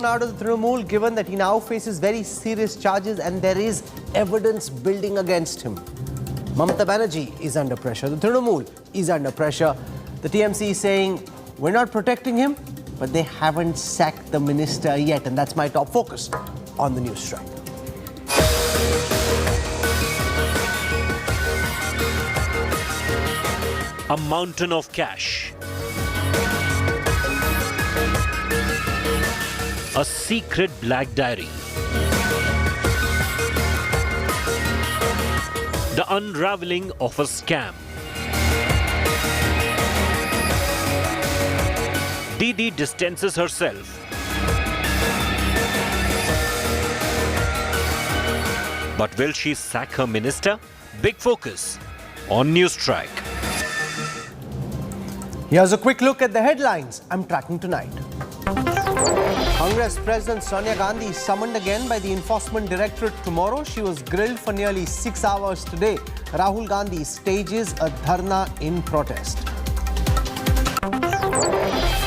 thrown out of the Trinamool given that he now faces very serious charges and there is evidence building against him. Mamata Banerjee is under pressure. The Trinamool is under pressure. The TMC is saying, we're not protecting him, but they haven't sacked the minister yet. And that's my top focus on the Newstrack. A mountain of cash. A secret black diary. The unraveling of a scam. Didi distances herself. But will she sack her minister? Big focus on Newstrack. Here's a quick look at the headlines I'm tracking tonight. Congress President Sonia Gandhi is summoned again by the Enforcement Directorate tomorrow. She was grilled for nearly 6 hours today. Rahul Gandhi stages a dharna in protest.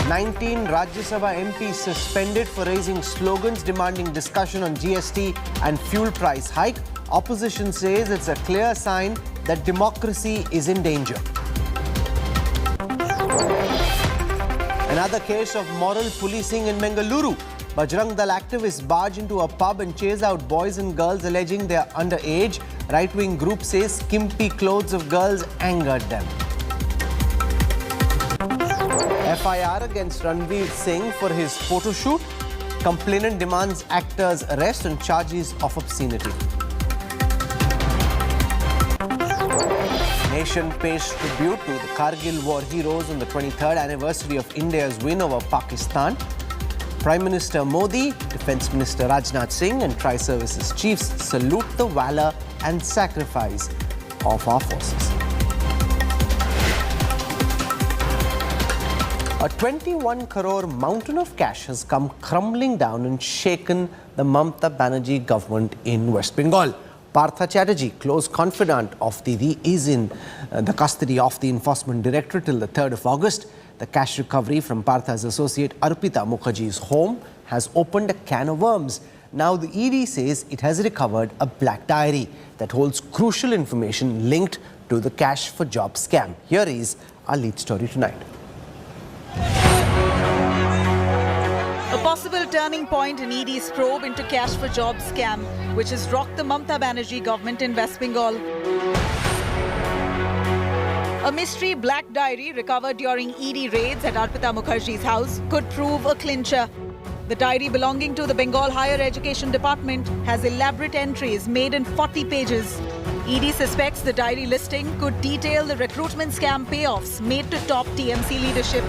19 Rajya Sabha MPs suspended for raising slogans demanding discussion on GST and fuel price hike. Opposition says it's a clear sign that democracy is in danger. Another case of moral policing in Bengaluru. Bajrang Dal activists barge into a pub and chase out boys and girls alleging they are underage. Right-wing group says skimpy clothes of girls angered them. FIR against Ranveer Singh for his photo shoot. Complainant demands actor's arrest and charges of obscenity. Nation pays tribute to the Kargil war heroes on the 23rd anniversary of India's win over Pakistan. Prime Minister Modi, Defence Minister Rajnath Singh and Tri-Services chiefs salute the valour and sacrifice of our forces. A 21 crore mountain of cash has come crumbling down and shaken the Mamata Banerjee government in West Bengal. Partha Chatterjee, close confidant of Didi, is in the custody of the Enforcement Directorate till the 3rd of August. The cash recovery from Partha's associate Arpita Mukherjee's home has opened a can of worms. Now the ED says it has recovered a black diary that holds crucial information linked to the cash for job scam. Here is our lead story tonight. A possible turning point in ED's probe into cash for jobs scam, which has rocked the Mamata Banerjee government in West Bengal. A mystery black diary recovered during ED raids at Arpita Mukherjee's house could prove a clincher. The diary belonging to the Bengal Higher Education Department has elaborate entries made in 40 pages. ED suspects the diary listing could detail the recruitment scam payoffs made to top TMC leadership.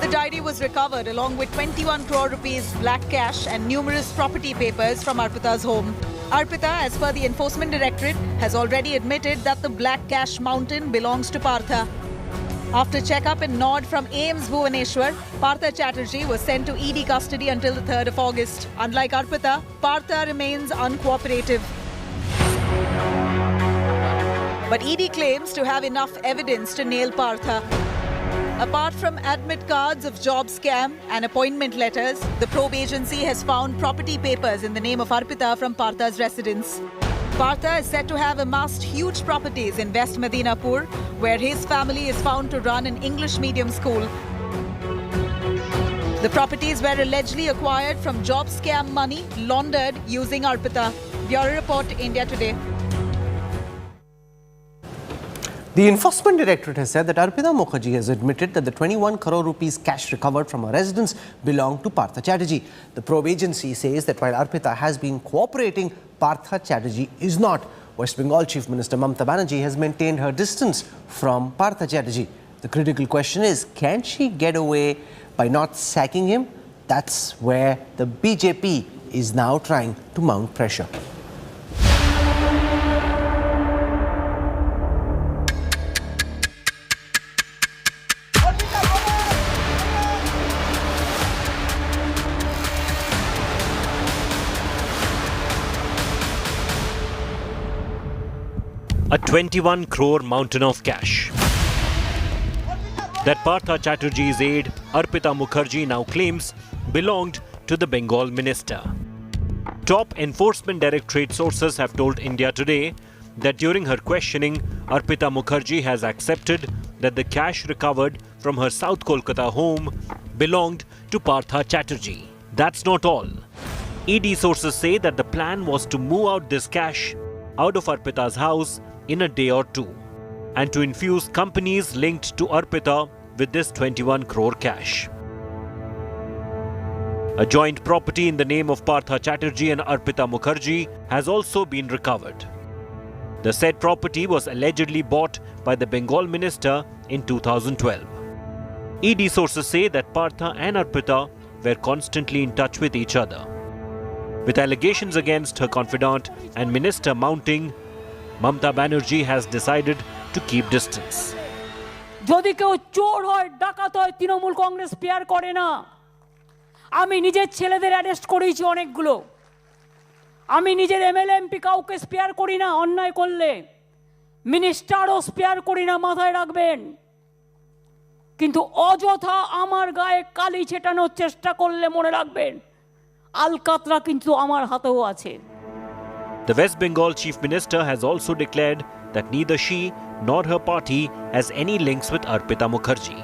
The diary was recovered along with 21 crore rupees black cash and numerous property papers from Arpita's home. Arpita, as per the Enforcement Directorate, has already admitted that the black cash mountain belongs to Partha. After check-up and nod from AIIMS Bhubaneswar, Partha Chatterjee was sent to ED custody until the 3rd of August. Unlike Arpita, Partha remains uncooperative. But ED claims to have enough evidence to nail Partha. Apart from admit cards of job scam and appointment letters, the probe agency has found property papers in the name of Arpita from Partha's residence. Partha is said to have amassed huge properties in West Medinapur, where his family is found to run an English medium school. The properties were allegedly acquired from job scam money laundered using Arpita. Bureau Report, India Today. The Enforcement Directorate has said that Arpita Mukherjee has admitted that the 21 crore rupees cash recovered from her residence belonged to Partha Chatterjee. The probe agency says that while Arpita has been cooperating, Partha Chatterjee is not. West Bengal Chief Minister Mamata Banerjee has maintained her distance from Partha Chatterjee. The critical question is, can she get away by not sacking him? That's where the BJP is now trying to mount pressure. A 21 crore mountain of cash. that Partha Chatterjee's aide Arpita Mukherjee now claims belonged to the Bengal minister. Top Enforcement Directorate sources have told India Today that during her questioning, Arpita Mukherjee has accepted that the cash recovered from her South Kolkata home belonged to Partha Chatterjee. That's not all. ED sources say that the plan was to move out this cash out of Arpita's house in a day or two and to infuse companies linked to Arpita with this 21 crore cash. A joint property in the name of Partha Chatterjee and Arpita Mukherjee has also been recovered. The said property was allegedly bought by the Bengal minister in 2012. ED sources say that Partha and Arpita were constantly in touch with each other. With allegations against her confidant and minister mounting, Mamata Banerjee has decided to keep distance. যদি কেউ চোর হয় ডাকাত হয় Trinamool Congress pair করে না। আমি নিজের ছেলেদের অ্যারেস্ট করেছি অনেকগুলো। আমি নিজের এমএলএ এমপি কাউকে স্পেয়ার করি না অন্যায় করলে, মিনিস্টারও স্পেয়ার করি না, মাথায় রাখবেন। কিন্তু অযথা আমার গায়ে কালি ছেটানোর চেষ্টা করলে মনে রাখবেন আলকাতরা কিন্তু আমার হাতেও আছে। The West Bengal Chief Minister has also declared that neither she nor her party has any links with Arpita Mukherjee.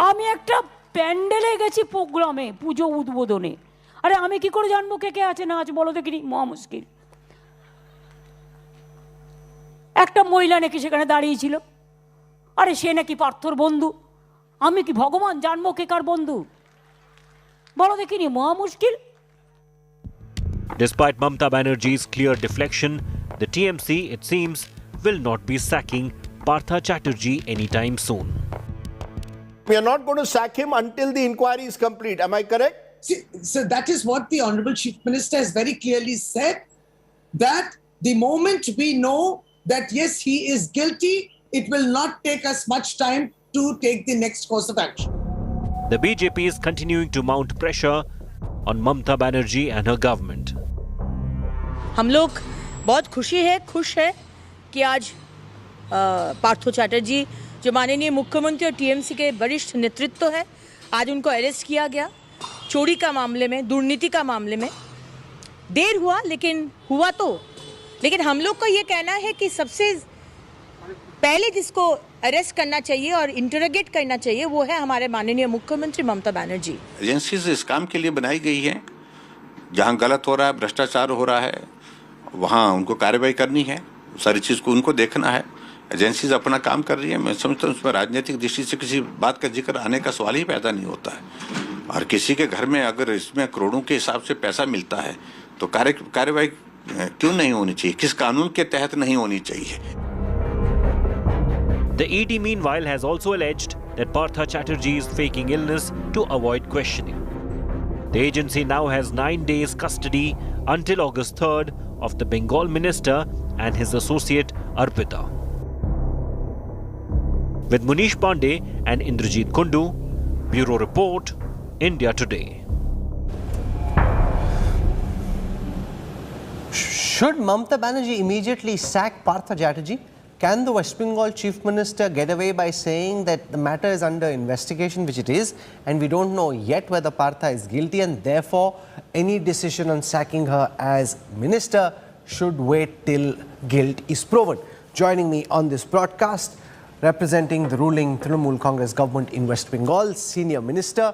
আমি একটা প্যান্ডেলে গেছি প্রোগ্রামে, পুজো উদ্বোধনে। আরে আমি কি করে জানবো কে কে আছে না আছে, বলো দেখিনি, মহা মুশকিল। একটা মহিলা নাকি সেখানে দাঁড়িয়েছিল, আরে সে নাকি পার্থর বন্ধু। আমি কি ভগবান জানবো কে কার বন্ধু? বলো দেখিনি, মহা মুশকিল। Despite Mamata Banerjee's clear deflection, the TMC, it seems, will not be sacking Partha Chatterjee anytime soon. We are not going to sack him until the inquiry is complete. Am I correct? See, so that is what the Honorable Chief Minister has very clearly said, that the moment we know that yes, he is guilty, it will not take us much time to take the next course of action. The BJP is continuing to mount pressure on Mamata Banerjee and her government. हम लोग बहुत खुश है कि आज पार्थो चैटर्जी जो माननीय मुख्यमंत्री और टीएमसी के वरिष्ठ नेतृत्व है, आज उनको अरेस्ट किया गया चोरी का मामले में, दुर्नीति का मामले में। देर हुआ लेकिन हुआ तो। लेकिन हम लोग का ये कहना है कि सबसे पहले जिसको अरेस्ट करना चाहिए और इंटरोगेट करना चाहिए वो है हमारे माननीय मुख्यमंत्री ममता बनर्जी। एजेंसीज इस काम के लिए बनाई गई है, जहाँ गलत हो रहा है, भ्रष्टाचार हो रहा है, वहाँ उनको कार्रवाई करनी है, सारी चीज़ को उनको देखना है। एजेंसीज अपना काम कर रही है। मैं समझता हूँ उसमें राजनीतिक दृष्टि से किसी बात का जिक्र आने का सवाल ही पैदा नहीं होता है। और किसी के घर में अगर इसमें करोड़ों के हिसाब से पैसा मिलता है तो कार्रवाई क्यों नहीं होनी चाहिए, किस कानून के तहत नहीं होनी चाहिए। The ED meanwhile has also alleged that Partha Chatterjee is faking illness to avoid questioning. The agency now has 9 days custody until August 3rd of the Bengal minister and his associate Arpita. With Munish Pandey and Indrajit Kundu, Bureau Report, India Today. Should Mamata Banerjee immediately sack Partha Chatterjee? Can the West Bengal Chief Minister get away by saying that the matter is under investigation, which it is, and we don't know yet whether Partha is guilty, and therefore any decision on sacking her as minister should wait till guilt is proven? Joining me on this broadcast, representing the ruling Trinamool Congress government in West Bengal, Senior Minister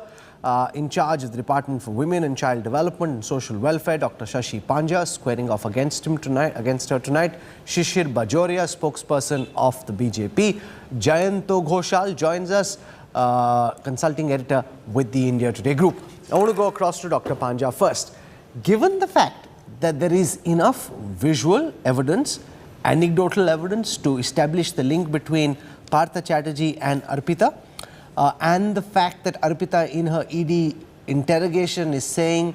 in charge of the Department for Women and Child Development and Social Welfare, Dr. Shashi Panja, squaring off against her tonight, Shishir Bajoria, spokesperson of the BJP, Jayanto Ghoshal joins us, consulting editor with the India Today group. I want to go across to Dr. Panja first. Given the fact that there is enough visual evidence, anecdotal evidence to establish the link between Partha Chatterjee and Arpita, and the fact that Arpita in her ED interrogation is saying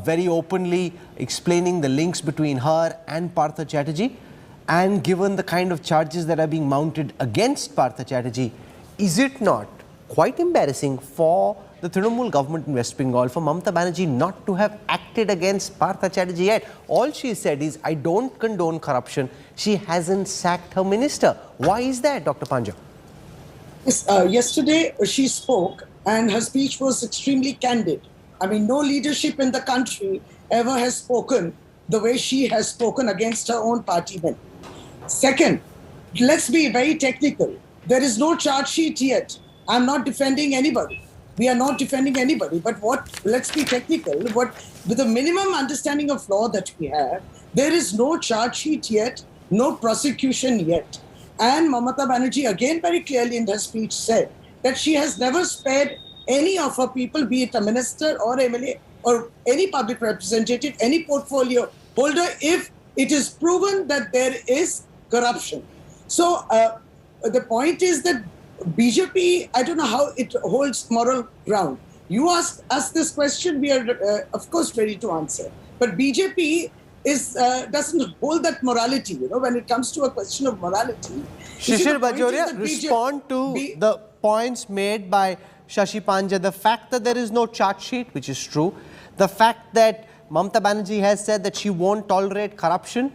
very openly, explaining the links between her and Partha Chatterjee, and given the kind of charges that are being mounted against Partha Chatterjee, is it not quite embarrassing for the Trinamool government in West Bengal, for Mamata Banerjee not to have acted against Partha Chatterjee yet? All she said is, I don't condone corruption. She hasn't sacked her minister. Why is that, Dr. Panja? Yesterday she spoke and her speech was extremely candid. I mean, no leadership in the country ever has spoken the way she has spoken against her own partymen. Second, let's be very technical. There is no charge sheet yet. I'm not defending anybody. We are not defending anybody. But let's be technical. With the minimum understanding of law that we have, there is no charge sheet yet, no prosecution yet. And Mamata Banerjee again very clearly in her speech said that she has never spared any of her people, be it a minister or MLA or any public representative, any portfolio holder, if it is proven that there is corruption. So the point is that BJP, I don't know how it holds moral ground. You asked us this question, we are of course ready to answer. But BJP doesn't hold that morality, when it comes to a question of morality. Shishir Bajoria, respond to the points made by Shashi Panja. The fact that there is no charge sheet, which is true. The fact that Mamata Banerjee has said that she won't tolerate corruption.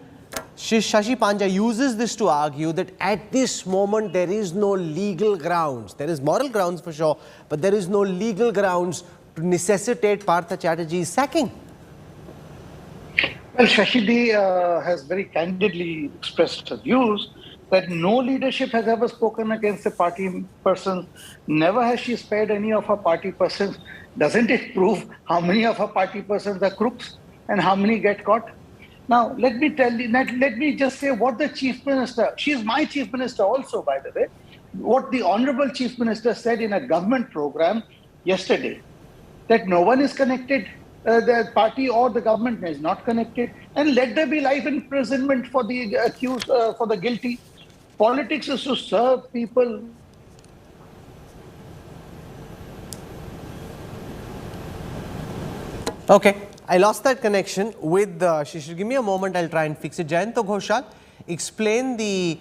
Shashi Panja uses this to argue that at this moment there is no legal grounds. There is moral grounds for sure, but there is no legal grounds to necessitate Partha Chatterjee's sacking. Well, Shashi Ji has very candidly expressed her views that no leadership has ever spoken against a party person. Never has she spared any of her party persons. Doesn't it prove how many of her party persons are crooks and how many get caught? Now, let me just say what the Chief Minister, she's my Chief Minister also, by the way, what the Honorable Chief Minister said in a government program yesterday, that no one is connected, the party or the government is not connected, and let there be life imprisonment for the accused, for the guilty. Politics is to serve people. Okay, I lost that connection with Shishir. Give me a moment, I'll try and fix it. Jayanto Ghoshal, explain the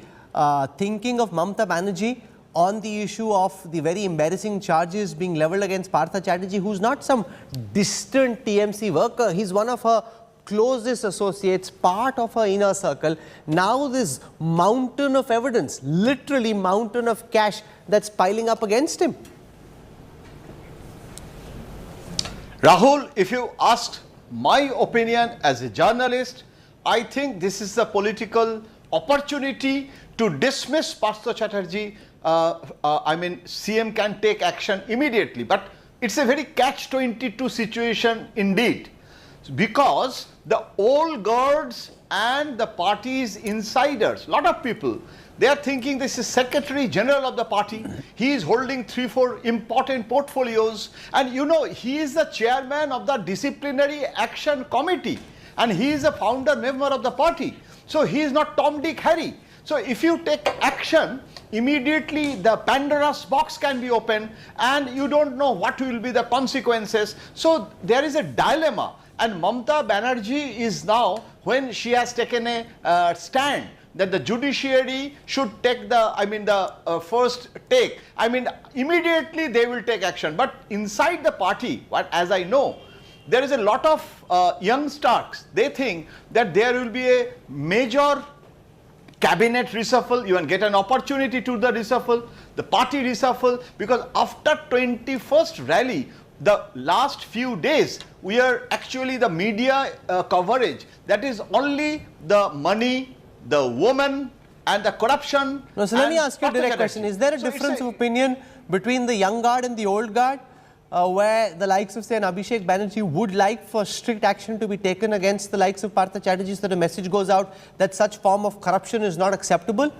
thinking of Mamata Banerjee on the issue of the very embarrassing charges being levelled against Partha Chatterjee, who's not some distant TMC worker. He's one of her closest associates, part of her inner circle. Now this mountain of evidence, literally mountain of cash that's piling up against him. Rahul, if you asked my opinion as a journalist, I think this is a political opportunity to dismiss Partha Chatterjee. I mean, CM can take action immediately, but it's a very catch-22 situation indeed, because the old guards and the party's insiders, lot of people, they are thinking this is Secretary General of the party. He is holding 3-4 important portfolios, and he is the chairman of the Disciplinary Action Committee, and he is a founder member of the party. So he is not Tom, Dick, Harry. So if you take action, immediately the Pandora's box can be opened, and you don't know what will be the consequences. So there is a dilemma, and Mamata Banerjee is now, when she has taken a stand that the judiciary should take the first take. I mean, immediately they will take action. But inside the party, as I know, there is a lot of young stars. They think that there will be a major cabinet reshuffle. You can get an opportunity to the reshuffle, the party reshuffle, because after 21st rally, the last few days, we are actually the media coverage. That is only the money, the woman and the corruption. No, so let me ask you a direct question. Is there a difference of opinion between the young guard and the old guard, where the likes of, say, an Abhishek Banerjee would like for strict action to be taken against the likes of Partha Chatterjee, so that a message goes out that such form of corruption is not acceptable?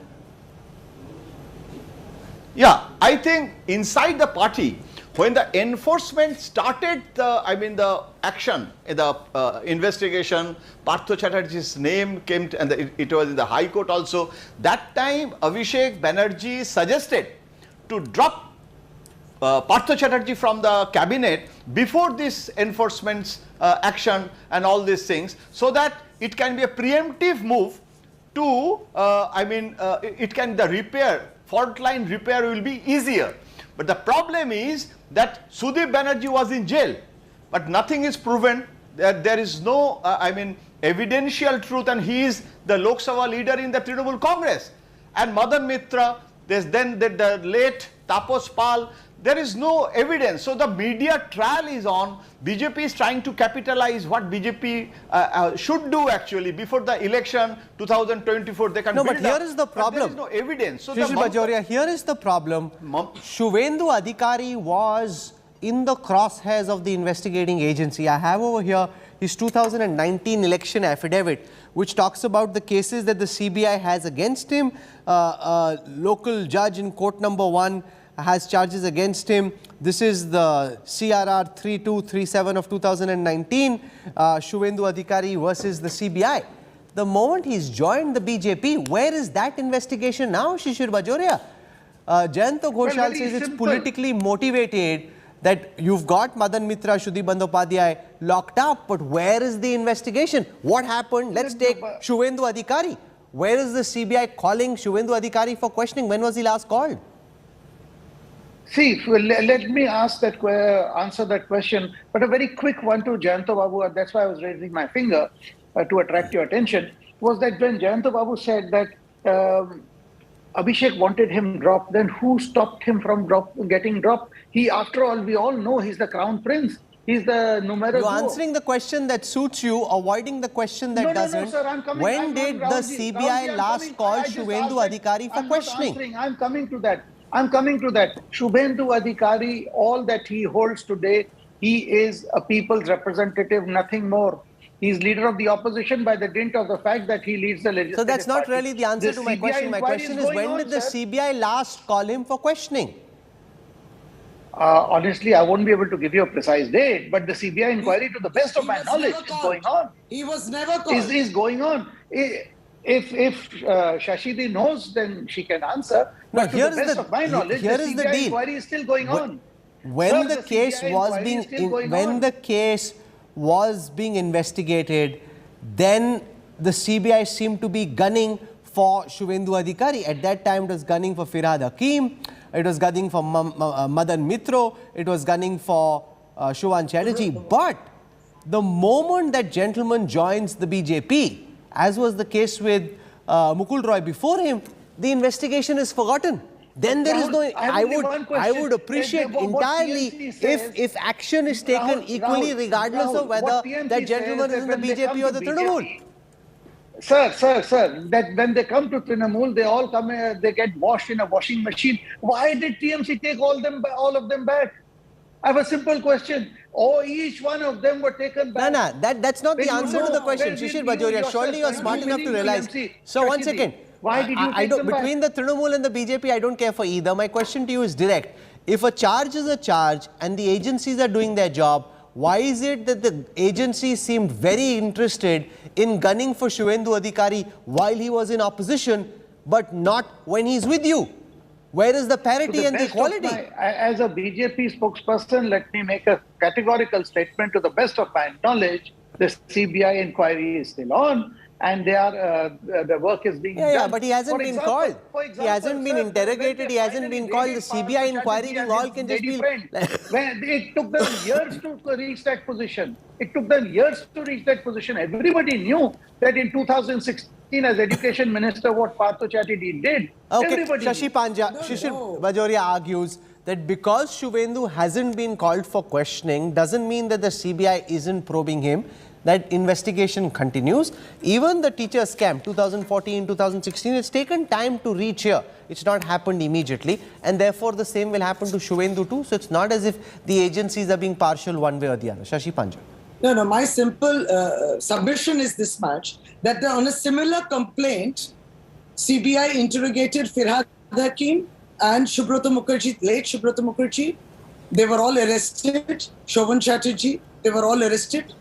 Yeah, I think inside the party, when the enforcement started the action, the investigation, Partha Chatterjee's name came and it was in the High Court also. That time Abhishek Banerjee suggested to drop Partha Chatterjee from the cabinet before this enforcement action and all these things, so that it can be a preemptive move to, the repair, fault line repair will be easier. But the problem is that Sudip Banerjee was in jail, but nothing is proven, that there is no, evidential truth, and he is the Lok Sabha leader in the Trinamool Congress. And Madan Mitra, there's then the late Tapos Pal. There is no evidence. So the media trial is on. BJP is trying to capitalize what BJP should do actually before the election 2024. They can No, but build here up, is the but problem. there is no evidence. So Shishir Bajoria, here is the problem. Shuvendu Adhikari was in the crosshairs of the investigating agency. I have over here his 2019 election affidavit, which talks about the cases that the CBI has against him. Local judge in court number 1 has charges against him. This is the CRR 3237 of 2019, Shuvendu Adhikari versus the CBI. The moment he's joined the BJP, where is that investigation now, Shishir Bajoria? Jayanto Ghoshal says it's politically motivated, that you've got Madan Mitra, Shudhi Bandyopadhyay locked up, but where is the investigation? What happened? Let's take Shuvendu Adhikari. Where is the CBI calling Shuvendu Adhikari for questioning? When was he last called? See, let me answer that question, but a very quick one to Jayanto Babu, and that's why I was raising my finger to attract your attention, was that when Jayanto Babu said that Abhishek wanted him dropped, then who stopped him from getting dropped? He, after all, we all know he's the crown prince. He's the numero You're duo. answering the question that suits you, avoiding the question that doesn't. No, sir, I'm coming. When did the CBI last call Shuvendu Adhikari for questioning? I'm coming to that. Shuvendu Adhikari, all that he holds today, he is a people's representative, nothing more. He's leader of the opposition by the dint of the fact that he leads the legislative So that's not party. really the answer to my question. My question is, when did the CBI last call him for questioning? Honestly, I won't be able to give you a precise date, but the CBI inquiry, to the best of my knowledge, is going on. He was never called. Is going on. If Shashidi knows, then she can answer. But to the best of my knowledge, the CBI inquiry is still going on. When the case was being investigated, then the CBI seemed to be gunning for Shuvendu Adhikari. At that time, it was gunning for Firhad Hakim, it was gunning for Madan Mitro, it was gunning for Shovan Chatterjee. But the moment that gentleman joins the BJP, as was the case with Mukul Roy before him, the investigation is forgotten. Then there is no. I would appreciate entirely if action is taken equally, regardless of whether that gentleman is in the BJP or the Trinamool. Sir, that when they come to Trinamool, they all come, they get washed in a washing machine. Why did TMC take all of them back? I have a simple question. Each one of them were taken back. No, that's not the answer to the question, Shishir Bajoria. Surely you are smart enough to realize. So one second. Why did you take them back? Between the Trinamool and the BJP, I don't care for either. My question to you is direct. If a charge is a charge and the agencies are doing their job, why is it that the agencies seemed very interested in gunning for Shuvendu Adhikari while he was in opposition, but not when he's with you? Where is the parity and the equality? As a BJP spokesperson, let me make a categorical statement. To the best of my knowledge, the CBI inquiry is still on, and they are the work is being done. Yeah, but he hasn't been called. He hasn't been interrogated. He hasn't been called. The CBI inquiry and all can just be. It took them years to reach that position. Everybody knew that in 2016, as Education Minister, what Partha Chatterjee did. Okay, Shishir Bajoria argues that because Shuvendu hasn't been called for questioning doesn't mean that the CBI isn't probing him. That investigation continues. Even the teacher scam, 2014, 2016, it's taken time to reach here. It's not happened immediately, and therefore the same will happen to Shuvendu too. So it's not as if the agencies are being partial one way or the other. Shashi Panja. No, my simple submission is this much, that on a similar complaint, CBI interrogated Firhad Hakim and Subrata Mukherjee, late Subrata Mukherjee. They were all arrested. Shovan Chatterjee, they were all arrested.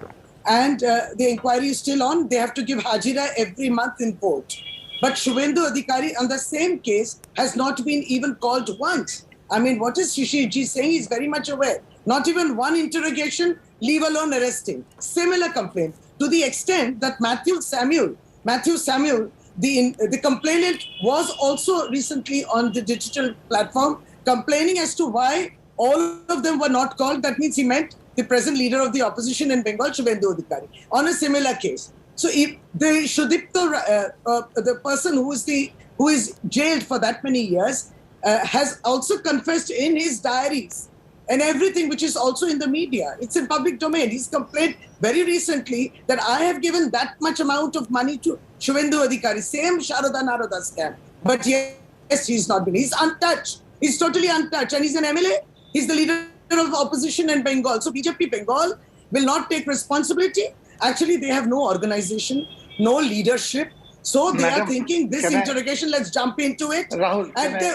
And the inquiry is still on. They have to give Hajira every month in court. But Shuvendu Adhikari on the same case has not been even called once. I mean, what is Shishirji saying? He's very much aware. Not even one interrogation, leave alone arresting. Similar complaint. To the extent that Matthew Samuel, the complainant was also recently on the digital platform complaining as to why all of them were not called. That means he meant the present leader of the opposition in Bengal, Shuvendu Adhikari, on a similar case. So if the person who is jailed for that many years, has also confessed in his diaries and everything, which is also in the media. It's in public domain. He's complained very recently that I have given that much amount of money to Shubhendu Adhikari, same Sharada Naroda scam. But yes, he's not been. He's untouched. He's totally untouched. And he's an MLA. He's the leader of opposition in Bengal. So BJP Bengal will not take responsibility. Actually, they have no organization, no leadership. So they are thinking this interrogation, let's jump into it. Rahul,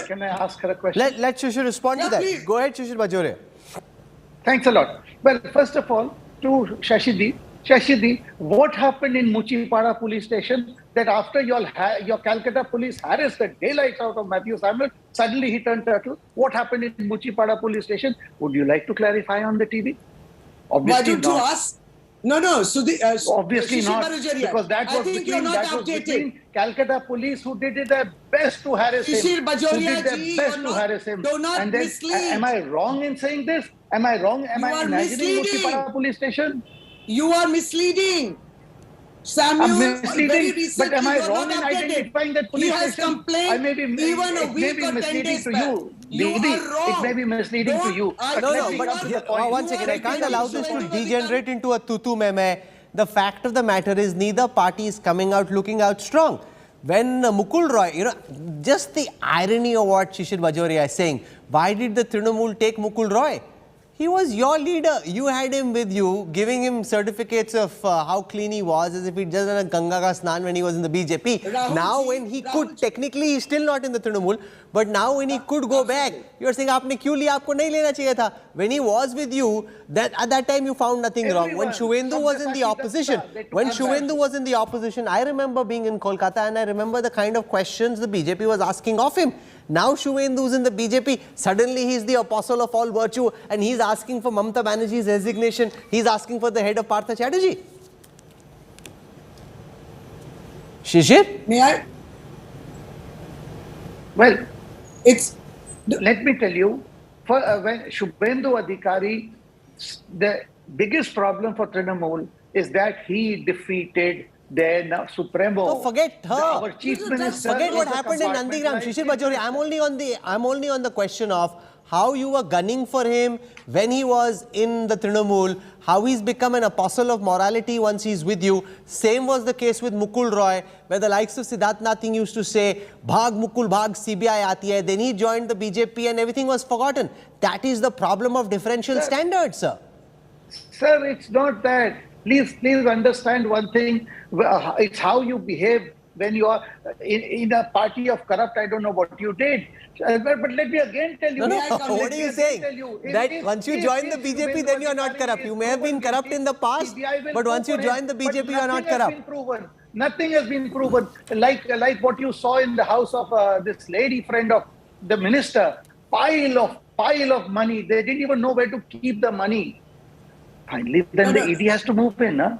can I ask her a question? Let Shishir respond to that. Please. Go ahead, Shishir Bajoria. Thanks a lot. Well, first of all, to Shashidi, what happened in Muchipara police station that after your Calcutta police harassed the daylights out of Matthew Samuel, suddenly he turned turtle? What happened in Muchipara police station? Would you like to clarify on the TV? Obviously why don't you ask? No. So obviously not, because that was between Calcutta police who did their best to harass him. Who did their best to harass him. Do not and then, mislead. am I wrong in saying this? Am I wrong? Am I imagining Muchipara police station? You are misleading. Samuel, very recently, but am I wrong in identifying that police station? He has complained I may be, even a week or 10 days back. You are wrong. It may be misleading to you. One second. I can't allow this to degenerate into a tutu meme. The fact of the matter is neither party is coming out looking out strong. When Mukul Roy, just the irony of what Shishir Bajoria is saying, why did the Trinamool take Mukul Roy? He was your leader. You had him with you, giving him certificates of how clean he was, as if he'd just done a Ganga ka Snan when he was in the BJP. Now when he could, technically he's still not in the Trinamool, but now when he could go back, you're saying, aapne kyun liya, aapko nahi lena chahiye tha. When he was with you, that at that time you found nothing wrong. When Shubhendu was in the opposition, I remember being in Kolkata and I remember the kind of questions the BJP was asking of him. Now Shubhendu is in the BJP, suddenly he's the apostle of all virtue and he's asking for Mamata Banerjee's resignation. He's asking for the head of Partha Chatterjee. Shishir? May I? Well, let me tell you, when Shubhendu Adhikari, the biggest problem for Trinamool is that he defeated their Supremo. Oh, forget her. Our chief minister. Forget what happened in Nandigram. Shishir Bajoria, I'm only on the question of how you were gunning for him when he was in the Trinamool, how he's become an apostle of morality once he's with you. Same was the case with Mukul Roy, where the likes of Siddharth Nathing used to say, Bhag Mukul Bhag, CBI aati hai. Then he joined the BJP and everything was forgotten. That is the problem of differential standards, sir. Sir, it's not that. Please understand one thing. It's how you behave when you are in a party of corrupt. I don't know what you did. But let me again tell you. What are you saying? That once you join the BJP, then you are not corrupt. You may have been corrupt in the past, but once you join the BJP, you are not corrupt. Nothing has been proven. Like what you saw in the house of this lady friend of the minister. Pile of money. They didn't even know where to keep the money. Finally, then the ED has to move in, huh?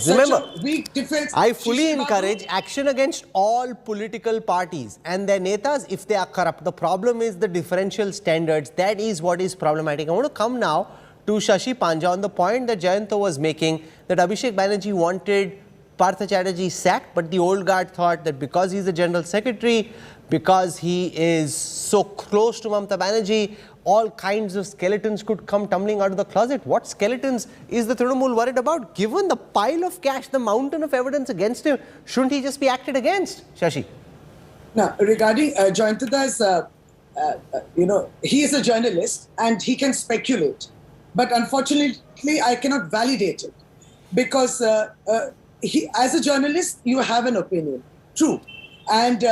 Remember, weak defense. I fully encourage action against all political parties and their netas if they are corrupt. The problem is the differential standards. That is what is problematic. I want to come now to Shashi Panja on the point that Jayanto was making, that Abhishek Banerjee wanted Partha Chatterjee sacked, but the old guard thought that because he's the General Secretary, because he is so close to Mamata Banerjee, all kinds of skeletons could come tumbling out of the closet. What skeletons is the Trinamool worried about? Given the pile of cash, the mountain of evidence against him, shouldn't he just be acted against? Shashi? Now, regarding Jayantada's, he is a journalist and he can speculate. But unfortunately, I cannot validate it. Because as a journalist, you have an opinion. True. And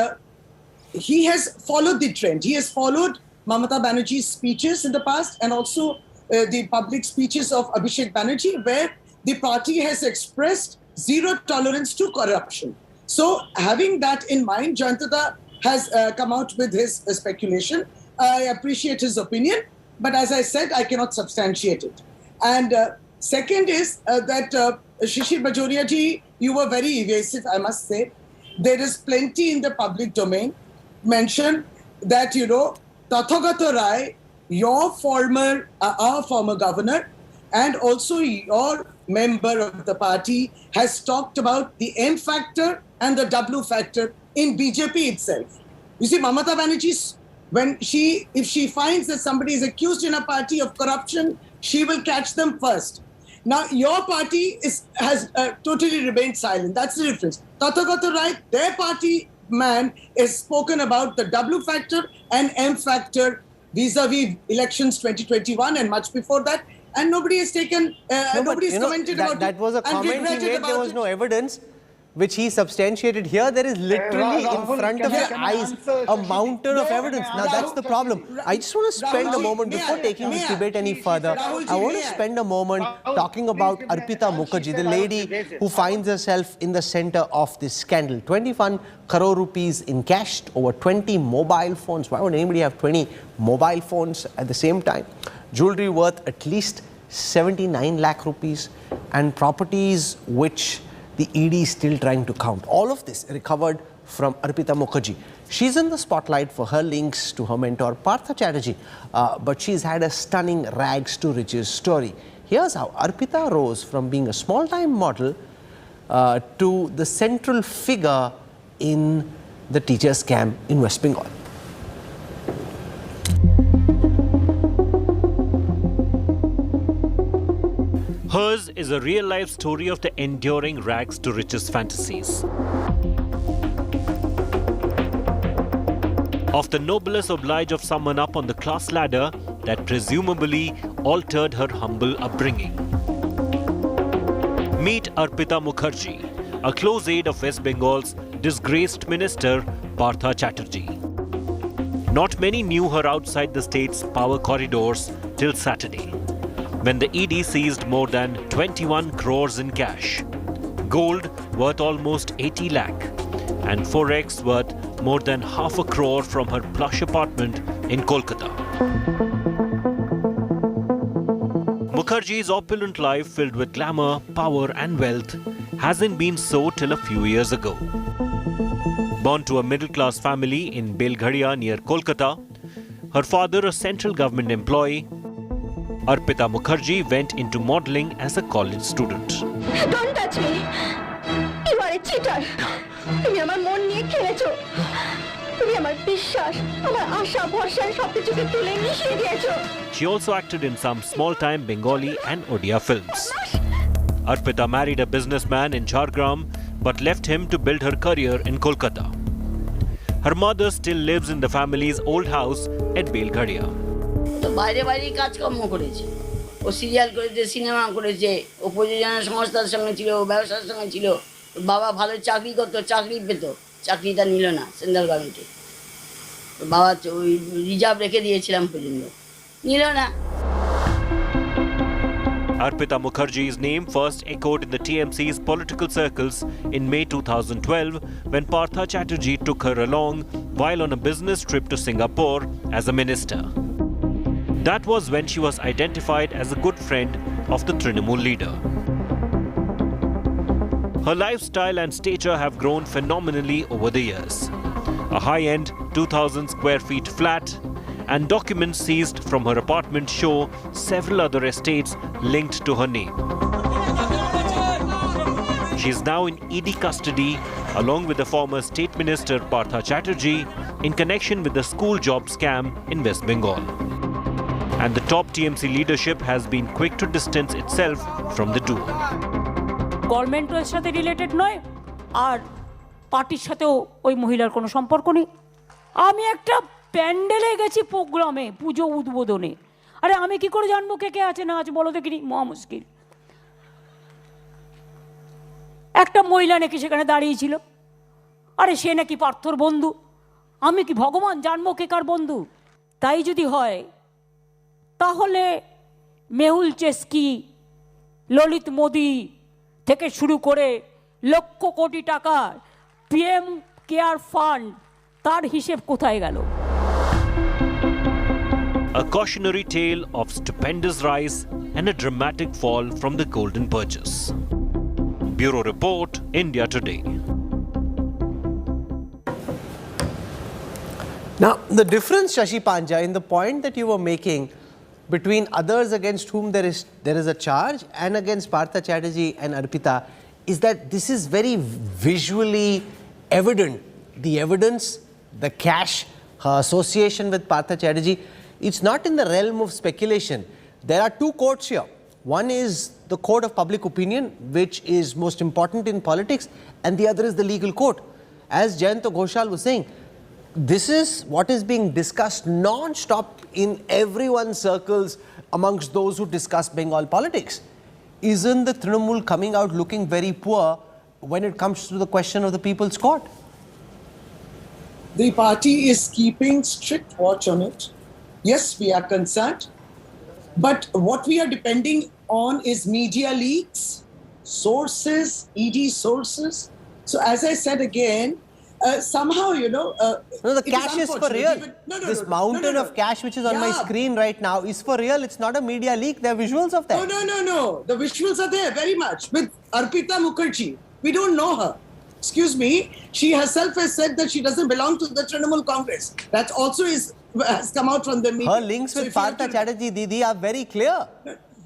he has followed the trend. He has followed Mamata Banerjee's speeches in the past and also the public speeches of Abhishek Banerjee, where the party has expressed zero tolerance to corruption. So having that in mind, Jayantada has come out with his speculation. I appreciate his opinion, but as I said, I cannot substantiate it. And second is that Shishir Bajoria ji, you were very evasive, I must say. There is plenty in the public domain mentioned that, Tathagata Rai, our former governor, and also your member of the party has talked about the M factor and the W factor in BJP itself. You see, Mamata Banerjee, if she finds that somebody is accused in a party of corruption, she will catch them first. Now, your party has totally remained silent. That's the difference. Tathagata Rai, their party man, is spoken about the W factor and M factor vis-a-vis elections 2021 and much before that. And nobody has taken, nobody has commented about it. That was a comment he made. There was it. no evidence which he substantiated. Here there is literally in front of your eyes a mountain of evidence. Now that's the problem. I just want to spend a moment before taking this debate any further. I want to spend a moment talking about Arpita Mukherjee, the lady who finds herself in the center of this scandal. 21 crore rupees in cash, over 20 mobile phones. Why would anybody have 20 mobile phones at the same time? Jewelry worth at least 79 lakh rupees and properties which the ED is still trying to count. All of this recovered from Arpita Mukherjee. She's in the spotlight for her links to her mentor Partha Chatterjee, but she's had a stunning rags to riches story. Here's how Arpita rose from being a small-time model to the central figure in the teacher scam in West Bengal. Hers is a real-life story of the enduring rags to riches fantasies. Of the noblesse oblige of someone up on the class ladder that presumably altered her humble upbringing. Meet Arpita Mukherjee, a close aide of West Bengal's disgraced minister Partha Chatterjee. Not many knew her outside the state's power corridors till Saturday, when the ED seized more than 21 crores in cash, gold worth almost 80 lakh, and forex worth more than half a crore from her plush apartment in Kolkata. Mukherjee's opulent life filled with glamour, power and wealth hasn't been so till a few years ago. Born to a middle-class family in Belgharia near Kolkata, her father a central government employee, Arpita Mukherjee went into modelling as a college student. Don't touch me! You are a cheater! তুমি আমার মন নিয়ে খেলেছো। তুমি আমার বিশ্বাস, আমার আশা ভরসা সবকিছুকে তুলে মিশিয়ে দিয়েছো। She also acted in some small-time Bengali and Odia films. Arpita married a businessman in Jhargram but left him to build her career in Kolkata. Her mother still lives in the family's old house at Belgharia. তো বাইরে বাইরে কাজকর্ম করেছে, ও serial করেছে, cinema করেছে, ও প্রযোজনা সংস্থার সঙ্গে ছিল, ব্যবসার সঙ্গে ছিল। বাবা ভালো চাকরি করতো, চাকরি পেত, চাকরিটা নিল না সেন্ট্রাল গভর্নমেন্টে। বাবা ওই রিজার্ভ রেখে দিয়েছিলাম পর্যন্ত, নিল না। Arpita Mukherjee's name first echoed in the TMC's political circles in May 2012 when Partha Chatterjee took her along while on a business trip to Singapore as a minister. That was when she was identified as a good friend of the Trinamool leader. Her lifestyle and stature have grown phenomenally over the years. A high-end 2,000 square feet flat and documents seized from her apartment show several other estates linked to her name. She is now in ED custody along with the former State Minister Partha Chatterjee in connection with the school job scam in West Bengal. And the top TMC leadership has been quick to distance itself from the duo. গভর্নমেন্টের সাথে related নয় আর পার্টির সাথেও ওই মহিলার কোনো সম্পর্ক নেই। আমি একটা প্যান্ডেলে গেছি প্রোগ্রামে, পুজো উদ্বোধনে। আরে আমি কি করে জানবো কে কে আছে না আছে, বলো দেখিনি, মহা মুশকিল। একটা মহিলা নাকি সেখানে দাঁড়িয়েছিল, আরে সে নাকি পার্থর বন্ধু। আমি কি ভগবান জানবো কে কার বন্ধু? তাই যদি হয় তাহলে মেহুল চেস্কি, ললিত মোদি থেকে শুরু করে লক্ষ কোটি টাকার পিএম কেয়ার ফান্ড, তার হিসেব কোথায় গেল? A cautionary tale of stupendous rise and a dramatic fall from the golden purchase. Bureau Report, India Today. Now, the difference, Shashi Panja, in the point that you were making between others against whom there is a charge and against Partha Chatterjee and Arpita is that this is very visually evident. The evidence, the cash, her association with Partha Chatterjee, it's not in the realm of speculation. There are two courts here. One is the court of public opinion, which is most important in politics, and the other is the legal court. As Jayanta Ghoshal was saying, this is what is being discussed non-stop in everyone's circles amongst those who discuss Bengal politics. Isn't the Trinamool coming out looking very poor when it comes to the question of the People's Court? The party is keeping strict watch on it. Yes, we are concerned. But what we are depending on is media leaks, sources, ED sources. So as I said again, somehow, no, the cash is for real. This mountain of cash which is on my screen right now is for real. It's not a media leak. There are visuals of that. No. The visuals are there very much with Arpita Mukherjee. We don't know her. Excuse me. She herself has said that she doesn't belong to the Trinamool Congress. That also has come out from the media. Her links with Partha Chatterjee Didi are very clear.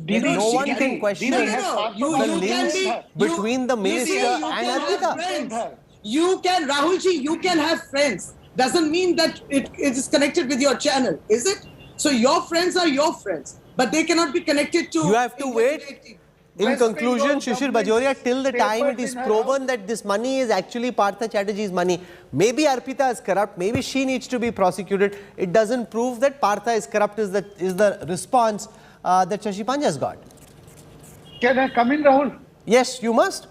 No one can question the links between the minister and Arpita. You can, Rahulji, you can have friends. Doesn't mean that it is connected with your channel, is it? So your friends are your friends, but they cannot be connected to... You have to wait. In conclusion, Shishir Bajoria, till the time it is proven that this money is actually Partha Chatterjee's money, maybe Arpita is corrupt, maybe she needs to be prosecuted. It doesn't prove that Partha is corrupt is the response that Shashi Panja's got. Can I come in, Rahul? Yes, you must.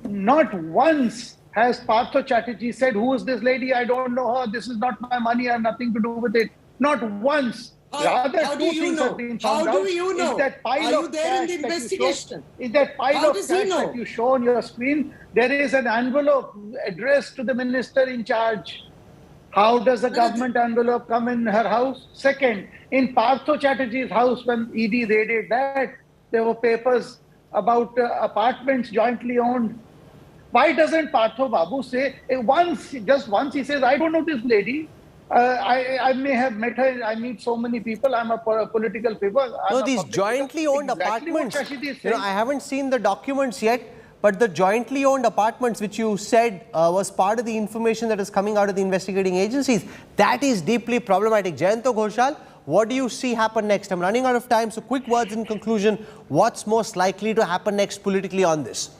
Not once has Partha Chatterjee said, who is this lady? I don't know her. This is not my money. I have nothing to do with it. Not once. How do you know? How do you know? Is that pile are you of there in cash the investigation? Is that pile of cash that you show on your screen? There is an envelope addressed to the minister in charge. How does a government envelope come in her house? Second, in Partha Chatterjee's house, when ED raided that, there were papers about apartments jointly owned. Why doesn't Partha Babu say just once he says, I don't know this lady. I may have met her. I meet so many people. I'm a political figure. No, these jointly owned apartments. I haven't seen the documents yet, but the jointly owned apartments, which you said was part of the information that is coming out of the investigating agencies, that is deeply problematic. Jayanta Ghoshal, what do you see happen next? I'm running out of time, so quick words in conclusion. What's most likely to happen next politically on this?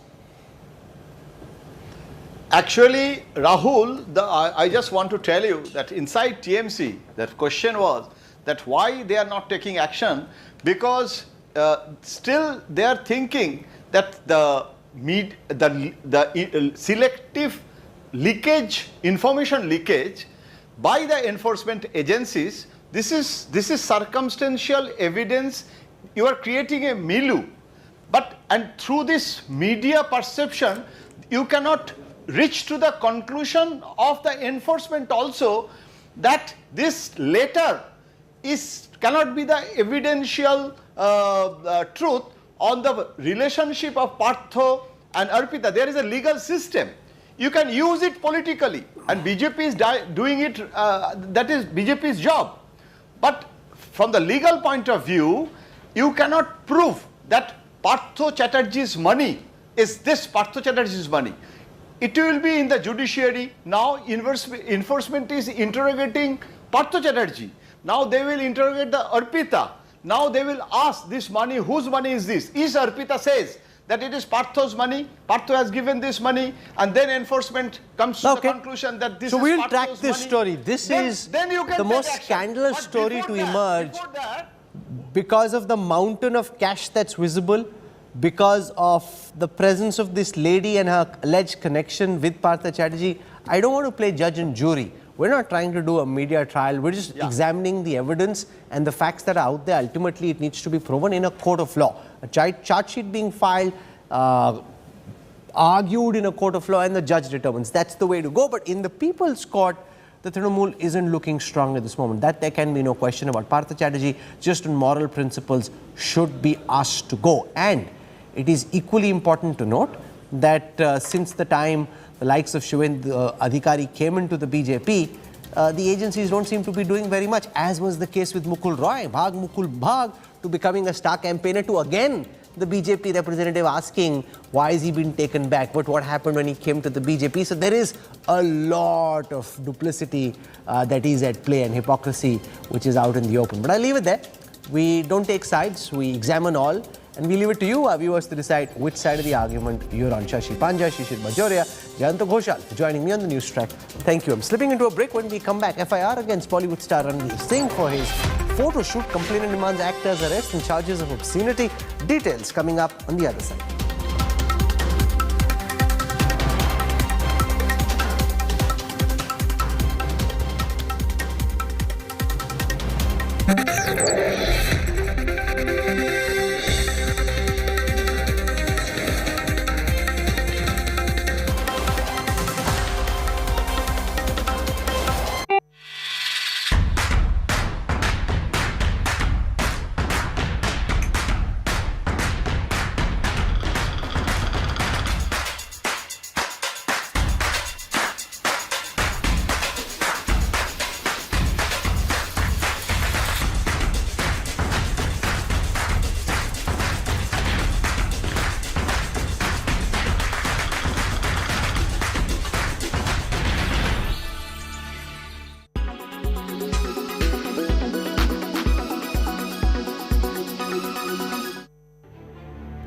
Actually, Rahul, I just want to tell you that inside TMC, the question was that why they are not taking action, because still they are thinking that the selective leakage, information leakage by the enforcement agencies, this is circumstantial evidence. You are creating a milieu, and through this media perception, you cannot reach to the conclusion of the enforcement also that this letter cannot be the evidential truth on the relationship of Partha and Arpita. There is a legal system. You can use it politically, and BJP is doing it, that is BJP's job. But from the legal point of view, you cannot prove that Partha Chatterjee's money is this Partha Chatterjee's money. It will be in the judiciary. Now enforcement is interrogating Partha Chatterjee. Now they will interrogate the Arpita. Now they will ask this money, whose money is this? Is Arpita says that it is Partha's money, Partha has given this money, and then enforcement comes to the conclusion that this is Partha's money. So we'll track this story. This is the most scandalous story to emerge because of the mountain of cash that's visible, because of the presence of this lady and her alleged connection with Partha Chatterjee. I don't want to play judge and jury. We're not trying to do a media trial. We're just examining the evidence and the facts that are out there. Ultimately, it needs to be proven in a court of law. A charge sheet being filed, argued in a court of law, and the judge determines. That's the way to go. But in the People's Court, the Trinamool isn't looking strong at this moment. That there can be no question about. Partha Chatterjee, just on moral principles, should be asked to go. And it is equally important to note that since the time the likes of Shivendra Adhikari came into the BJP, the agencies don't seem to be doing very much, as was the case with Mukul Roy, Bhag Mukul Bhag, to becoming a star campaigner, to again the BJP representative asking why is he been taken back, but what happened when he came to the BJP. So there is a lot of duplicity that is at play and hypocrisy which is out in the open. But I'll leave it there. We don't take sides, we examine all, and we leave it to you, our viewers, to decide which side of the argument you're on. Shashi Panja, Shishir Bajoria, Jayanta Ghoshal for joining me on the Newstrack. Thank you. I'm slipping into a break. When we come back, FIR against Bollywood star Ranveer Singh for his photo shoot. Complainant demands actor's arrest and charges of obscenity. Details coming up on the other side.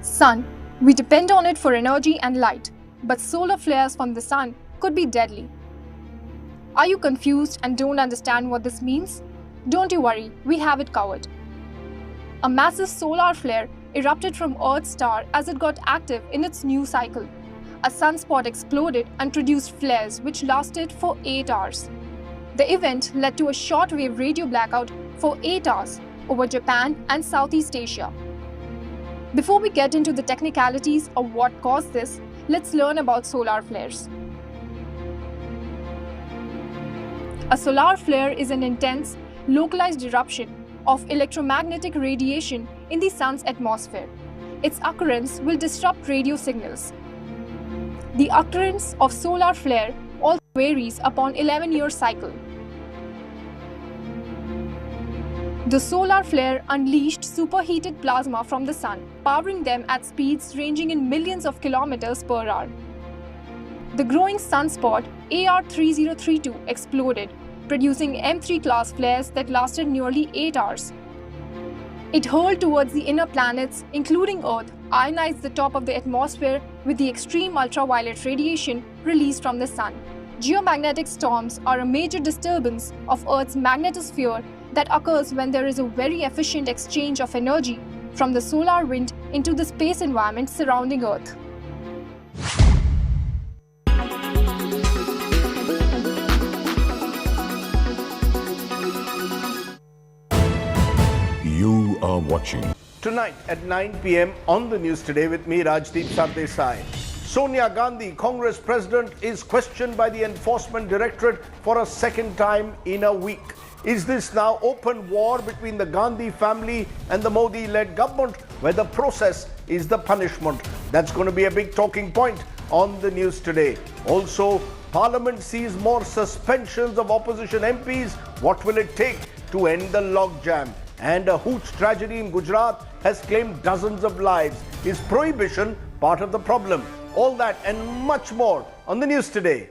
Sun. We depend on it for energy and light, but solar flares from the sun could be deadly. Are you confused and don't understand what this means? Don't you worry, we have it covered. A massive solar flare erupted from Earth's star as it got active in its new cycle. A sunspot exploded and produced flares which lasted for 8 hours. The event led to a shortwave radio blackout for 8 hours over Japan and Southeast Asia. Before we get into the technicalities of what caused this, let's learn about solar flares. A solar flare is an intense, localized eruption of electromagnetic radiation in the sun's atmosphere. Its occurrence will disrupt radio signals. The occurrence of solar flare also varies upon 11-year cycle. The solar flare unleashed superheated plasma from the sun, powering them at speeds ranging in millions of kilometers per hour. The growing sunspot AR3032 exploded, producing M3 class flares that lasted nearly 8 hours. It hurled towards the inner planets, including Earth, ionized the top of the atmosphere with the extreme ultraviolet radiation released from the sun. Geomagnetic storms are a major disturbance of Earth's magnetosphere that occurs when there is a very efficient exchange of energy from the solar wind into the space environment surrounding Earth. You are watching. Tonight at 9 p.m. on the news today with me, Rajdeep Sardesai. Sonia Gandhi, Congress President, is questioned by the Enforcement Directorate for a second time in a week. Is this now open war between the Gandhi family and the Modi-led government, where the process is the punishment? That's going to be a big talking point on the news today. Also, Parliament sees more suspensions of opposition MPs. What will it take to end the logjam? And a hooch tragedy in Gujarat has claimed dozens of lives. Is prohibition part of the problem? All that and much more on the news today.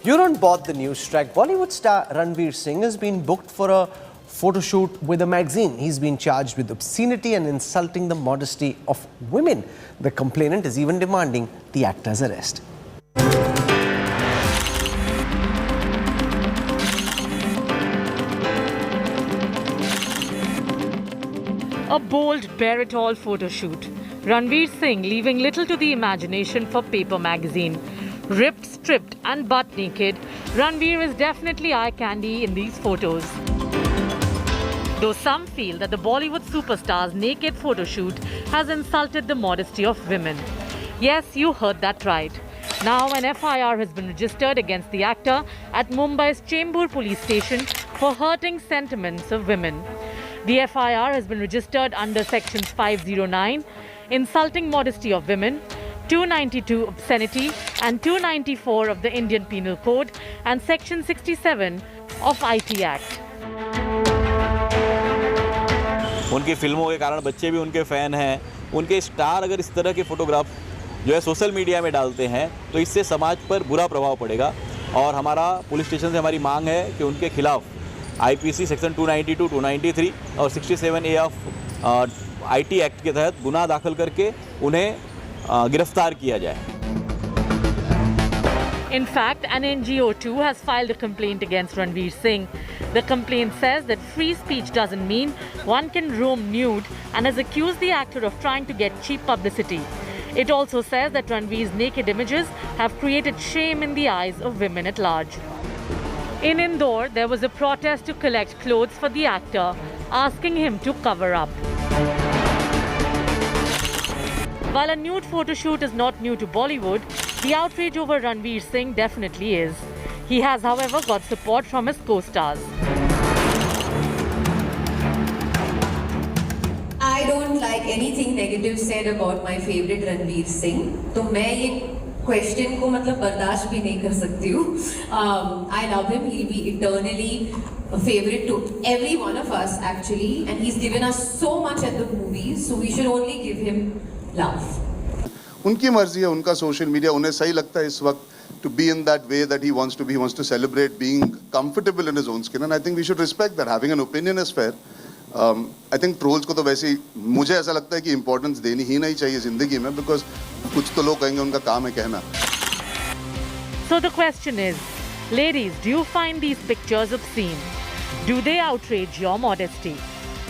You're on board the Newstrack. Bollywood star Ranveer Singh has been booked for a photo shoot with a magazine. He's been charged with obscenity and insulting the modesty of women. The complainant is even demanding the actor's arrest. A bold, bear-it-all photo shoot. Ranveer Singh leaving little to the imagination for Paper magazine. Ripped, stripped and butt naked, Ranveer is definitely eye candy in these photos. Though some feel that the Bollywood superstar's naked photo shoot has insulted the modesty of women. Yes, you heard that right. Now an FIR has been registered against the actor at Mumbai's Chembur police station for hurting sentiments of women. The FIR has been registered under sections 509, insulting modesty of women, 292 obscenity and 294 of the Indian Penal Code and section 67 of IT Act. उनकी फिल्मों के कारण बच्चे भी उनके fan हैं। उनके star अगर इस तरह के फ़ोटोग्राफ जो है सोशल मीडिया में डालते हैं तो इससे समाज पर बुरा प्रभाव पड़ेगा और हमारा पुलिस स्टेशन से हमारी मांग है कि उनके खिलाफ IPC सेक्शन 292, 293 और 67A ऑफ IT एक्ट के तहत गुनाह दाखिल करके उन्हें गिरफ्तार किया जाए। In fact, an NGO too has filed a complaint against Ranveer Singh. The complaint says that free speech doesn't mean one can roam nude and has accused the actor of trying to get cheap publicity. It also says that Ranveer's naked images have created shame in the eyes of women at large. In Indore, there was a protest to collect clothes for the actor, asking him to cover up. While a nude photo shoot is not new to Bollywood, the outrage over Ranveer Singh definitely is. He has, however, got support from his co-stars. I don't like anything negative said about my favorite Ranveer Singh. तो मैं ये question को मतलब बर्दाश्त भी नहीं कर सकती हूँ. I love him. He'll be eternally a favorite to every one of us actually, and he's given us so much at the movies. So we should only give him love. उनकी मर्जी है, उनका सोशल मीडिया, उन्हें सही लगता है इस वक्त to be in that way that he wants to be. He wants to celebrate being comfortable in his own skin, and I think we should respect that. Having an opinion is fair. I think trolls को तो वैसे ही मुझे ऐसा लगता है कि importance देनी ही नहीं चाहिए जिंदगी में, because कुछ तो लोग कहेंगे उनका काम है कहना. So the question is, ladies, do you find these pictures obscene? Do they outrage your modesty?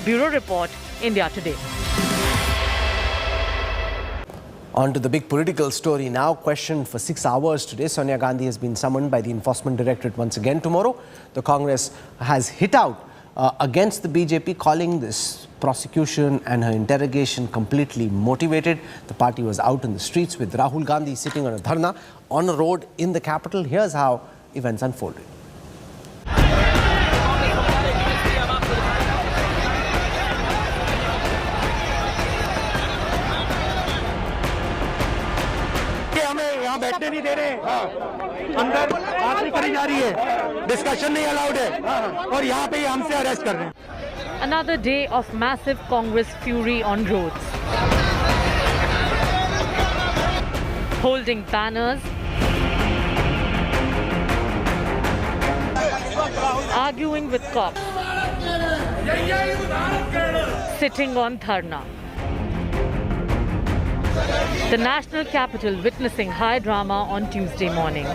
Bureau Report, India Today. On to the big political story now. Questioned for 6 hours today, Sonia Gandhi has been summoned by the Enforcement Directorate once again tomorrow. The Congress has hit out against the BJP, calling this prosecution and her interrogation completely motivated. The party was out in the streets with Rahul Gandhi sitting on a dharna on a road in the capital. Here's how events unfolded. बैठने नहीं दे रहे, अंदर बात नहीं करी जा रही है, डिस्कशन नहीं अलाउड है और यहाँ पे हमसे अरेस्ट कर रहे हैं. Another day of massive Congress fury on roads. Holding banners, arguing with cops, sitting on dharna. The national capital witnessing high drama on Tuesday morning.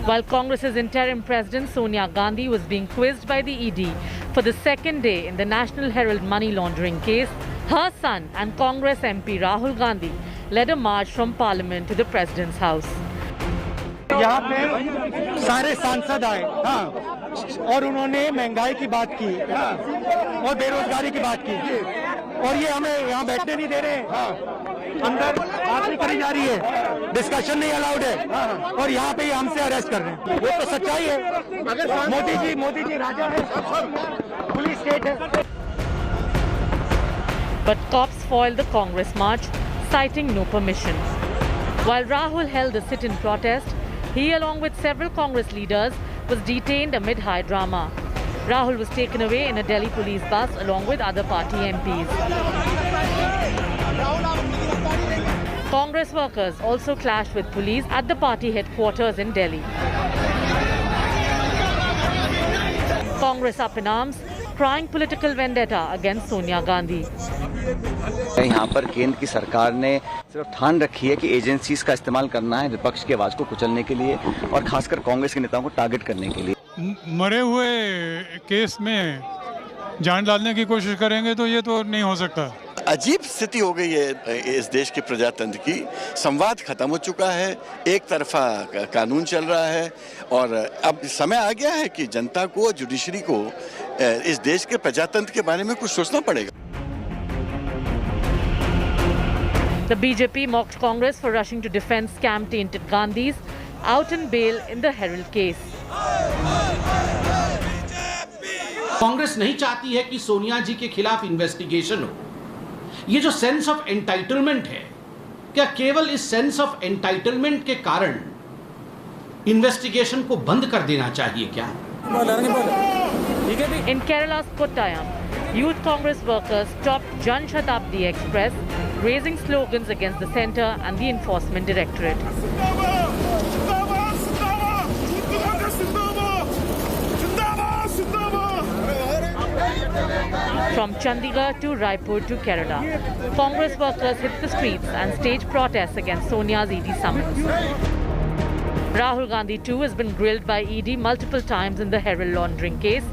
While Congress's interim president Sonia Gandhi was being quizzed by the ED for the second day in the National Herald money laundering case, her son and Congress MP Rahul Gandhi led a march from Parliament to the President's house. यहाँ पे सारे सांसद आए, और उन्होंने महंगाई की बात की, और बेरोजगारी की बात की, और ये हमें यहाँ बैठने नहीं दे रहे, अंदर बात नहीं करी जा रही है, डिस्कशन नहीं अलाउड है और यहाँ पे हमसे अरेस्ट कर रहे हैं. वो तो सच्चाई है. मोदी जी राजा है, पुलिस स्टेट है. But cops foiled the Congress march, citing no permission. While Rahul held a sit-in protest, he, along with several Congress leaders, was detained amid high drama. Rahul was taken away in a Delhi police bus along with other party MPs. Congress workers also clashed with police at the party headquarters in Delhi. Congress up in arms, crying political vendetta against Sonia Gandhi. यहाँ पर केंद्र की सरकार ने सिर्फ ठान रखी है कि एजेंसीज का इस्तेमाल करना है विपक्ष की आवाज को कुचलने के लिए और खासकर कांग्रेस के नेताओं को टारगेट करने के लिए. मरे हुए केस में जान डालने की कोशिश करेंगे तो ये तो नहीं हो सकता. अजीब स्थिति हो गई है इस देश के प्रजातंत्र की. संवाद खत्म हो चुका है, एक तरफा कानून चल रहा है और अब समय आ गया है कि जनता को, जुडिशरी को इस देश के प्रजातंत्र के बारे में कुछ सोचना पड़ेगा. The BJP mocked Congress for rushing to defend scam-tainted Gandhis out on bail in the Herald case. Congress नहीं चाहती है कि सोनिया जी के खिलाफ इन्वेस्टिगेशन हो। ये जो सेंस ऑफ एंटाइटलमेंट है, क्या केवल इस सेंस ऑफ एंटाइटलमेंट के कारण इन्वेस्टिगेशन को बंद कर देना चाहिए क्या? In Kerala's Kottayam, Youth Congress workers stopped Jan Shatabdi Express, raising slogans against the centre and the Enforcement Directorate. From Chandigarh to Raipur to Kerala, Congress workers hit the streets and staged protests against Sonia's ED summons. Rahul Gandhi too has been grilled by ED multiple times in the Herald laundering case,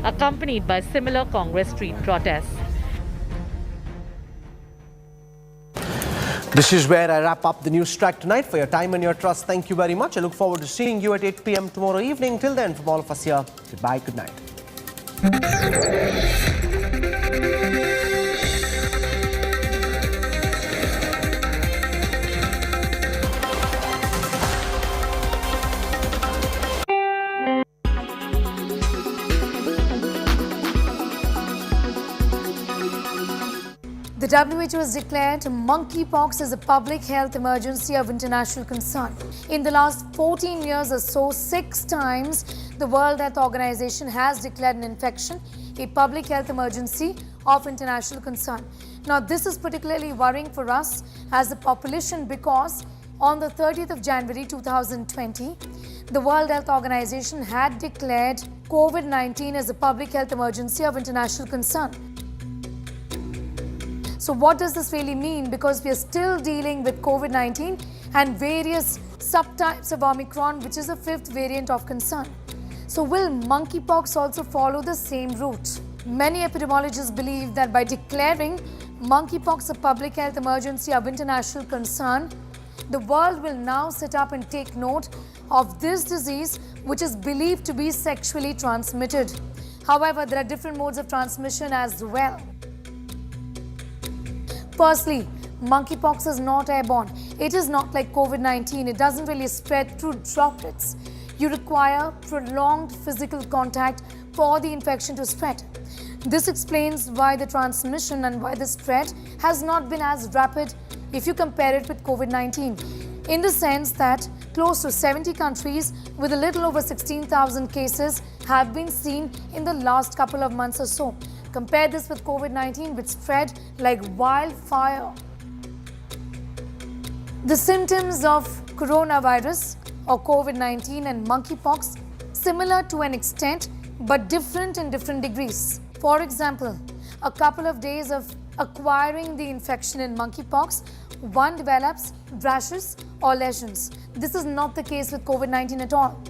accompanied by similar Congress street protests. This is where I wrap up the Newstrack tonight. For your time and your trust, thank you very much. I look forward to seeing you at 8 p.m. tomorrow evening. Till then, from all of us here, goodbye, good night. The WHO has declared monkeypox as a public health emergency of international concern. In the last 14 years or so, 6 times, the World Health Organization has declared an infection a public health emergency of international concern. Now, this is particularly worrying for us as a population because on the 30th of January 2020, the World Health Organization had declared COVID-19 as a public health emergency of international concern. So what does this really mean? Because we are still dealing with COVID-19 and various subtypes of Omicron, which is the 5th variant of concern. So will monkeypox also follow the same route? Many epidemiologists believe that by declaring monkeypox a public health emergency of international concern, the world will now sit up and take note of this disease, which is believed to be sexually transmitted. However, there are different modes of transmission as well. Firstly, monkeypox is not airborne. It is not like COVID-19. It doesn't really spread through droplets. You require prolonged physical contact for the infection to spread. This explains why the transmission and why the spread has not been as rapid if you compare it with COVID-19, in the sense that close to 70 countries with a little over 16,000 cases have been seen in the last couple of months or so. Compare this with COVID-19, which spread like wildfire. The symptoms of coronavirus or COVID-19 and monkeypox similar to an extent but different in different degrees. For example, a couple of days of acquiring the infection in monkeypox, one develops rashes or lesions. This is not the case with COVID-19 at all.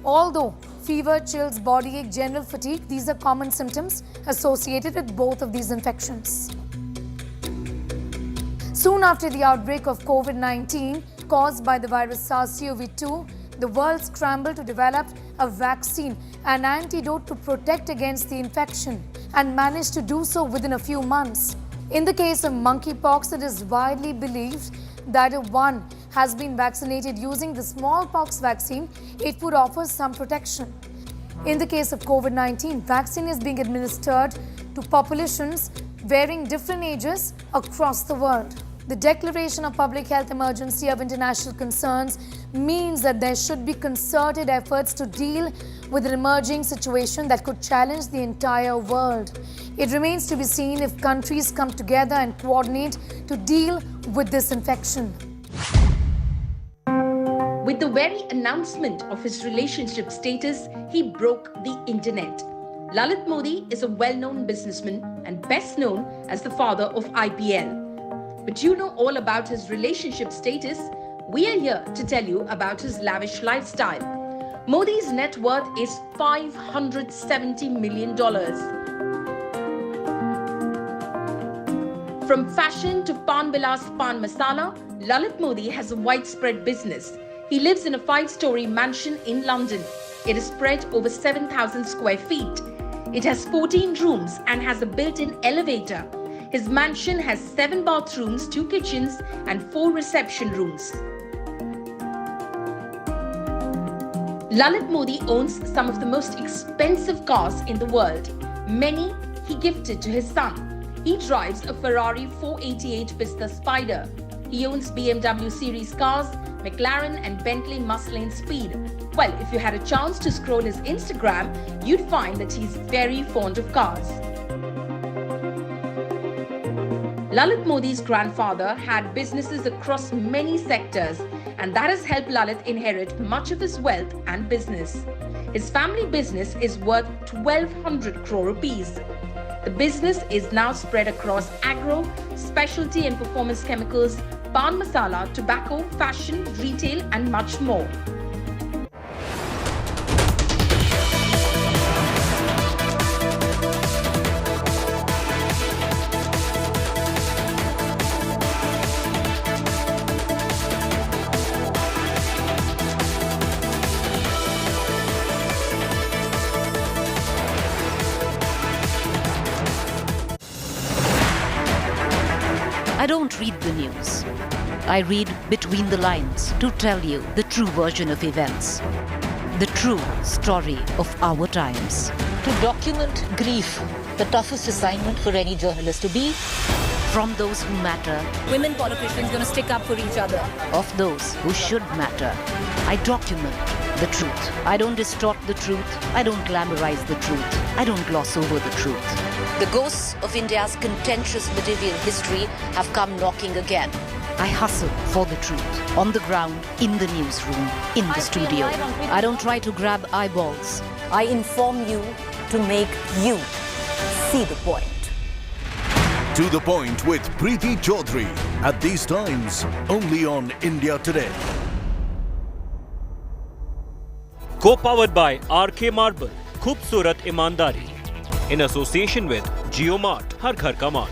Although fever, chills, body ache, general fatigue, these are common symptoms associated with both of these infections. Soon after the outbreak of COVID-19 caused by the virus SARS-CoV-2, the world scrambled to develop a vaccine, an antidote to protect against the infection, and managed to do so within a few months. In the case of monkeypox, it is widely believed that if one has been vaccinated using the smallpox vaccine, it would offer some protection. In the case of COVID-19, vaccine is being administered to populations varying different ages across the world. The declaration of public health emergency of international concerns means that there should be concerted efforts to deal with an emerging situation that could challenge the entire world. It remains to be seen if countries come together and coordinate to deal with this infection. With the very announcement of his relationship status, he broke the internet. Lalit Modi is a well-known businessman and best known as the father of IPL. But you know all about his relationship status. We are here to tell you about his lavish lifestyle. Modi's net worth is $570 million. From fashion to Pan Vilas Pan Masala, Lalit Modi has a widespread business. He lives in a 5-story mansion in London. It is spread over 7,000 square feet. It has 14 rooms and has a built-in elevator. His mansion has 7 bathrooms, 2 kitchens and 4 reception rooms. Lalit Modi owns some of the most expensive cars in the world. Many he gifted to his son. He drives a Ferrari 488 Pista Spider. He owns BMW series cars, McLaren and Bentley Muslin Speed. Well, if you had a chance to scroll his Instagram, you'd find that he's very fond of cars. Lalit Modi's grandfather had businesses across many sectors, and that has helped Lalit inherit much of his wealth and business. His family business is worth 1,200 crore rupees. The business is now spread across agro, specialty and performance chemicals, pan masala, tobacco, fashion, retail and much more. I don't read the news. I read between the lines to tell you the true version of events, the true story of our times. To document grief, the toughest assignment for any journalist to be. From those who matter, Women politicians going to stick up for each other. of those who should matter, I document the truth. I don't distort the truth. I don't glamorize the truth. I don't gloss over the truth. The ghosts of India's contentious medieval history have come knocking again. I hustle for the truth. On the ground, in the newsroom, in the studio. I don't try to grab eyeballs. I inform you to make you see the point. To the Point with Preeti Chaudhary. At these times, only on India Today. Co-powered by RK Marble, Khoobsurat Imandari. In association with JioMart, Har Ghar Ka Mart.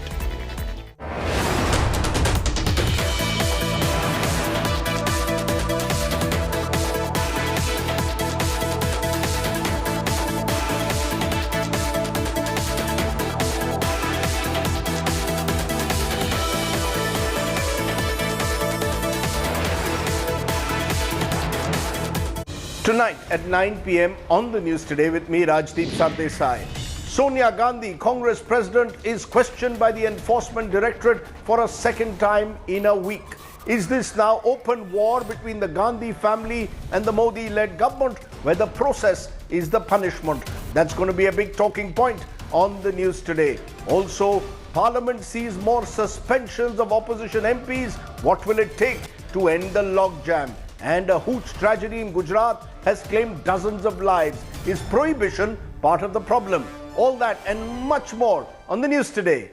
Tonight at 9 p.m. on the news today with me, Rajdeep Sardesai. Sonia Gandhi, Congress President, is questioned by the Enforcement Directorate for a second time in a week. Is this now open war between the Gandhi family and the Modi-led government, where the process is the punishment? That's going to be a big talking point on the news today. Also, Parliament sees more suspensions of opposition MPs. What will it take to end the logjam? And a hooch tragedy in Gujarat has claimed dozens of lives. Is prohibition part of the problem? All that and much more on the news today.